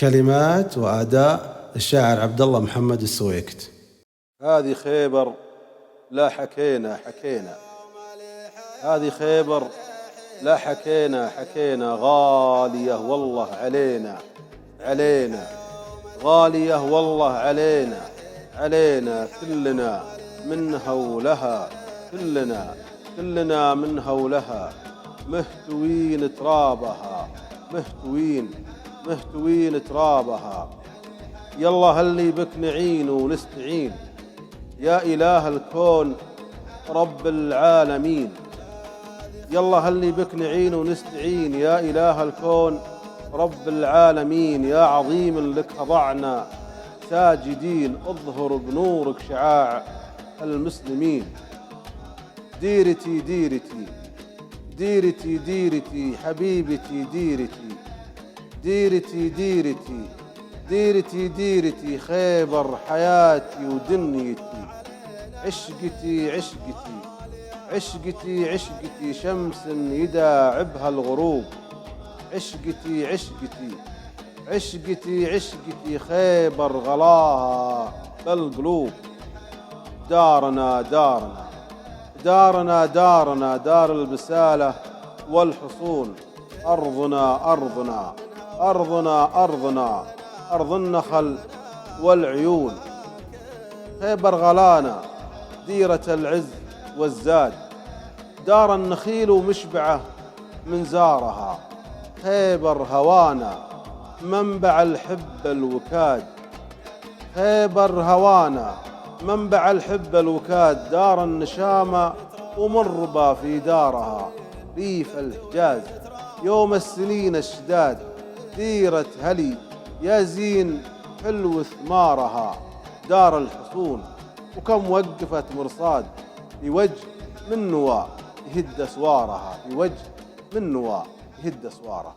كلمات وأداء الشاعر عبد الله محمد السويكت. هذه خيبر لا حكينا هذه خيبر لا حكينا غالية والله علينا غالية والله علينا كلنا منها ولها كلنا منها ولها مهتوين ترابها مهتوين ترابها. يلا هلي بك نعين ونستعين يا إله الكون رب العالمين. يلا هلي بك نعين ونستعين يا إله الكون رب العالمين. يا عظيم لك خضعنا ساجدين اظهر بنورك شعاع المسلمين. ديرتي ديرتي ديرتي ديرتي حبيبتي ديرتي ديرتي ديرتي ديرتي ديرتي خيبر حياتي ودنيتي. عشقتي عشقتي عشقتي عشقتي شمس يداعبها الغروب. عشقتي عشقتي عشقتي عشقتي خيبر غلاها بالقلوب. دارنا دارنا دارنا دارنا دار البسالة والحصون. أرضنا أرضنا أرضنا أرضنا أرض النخل والعيون. خيبر غلانا ديرة العز والزاد دار النخيل ومشبعة من زارها. خيبر هوانا منبع الحب الوكاد. خيبر هوانا منبع الحب الوكاد دار النشامة ومربى في دارها. ريف الحجاز يوم السنين الشداد ديرة هلي يا زين حلو ثمارها. دار الحصون وكم وقفت مرصاد في وجه من نوى يهد أسوارها. في وجه من نوى يهد أسوارها.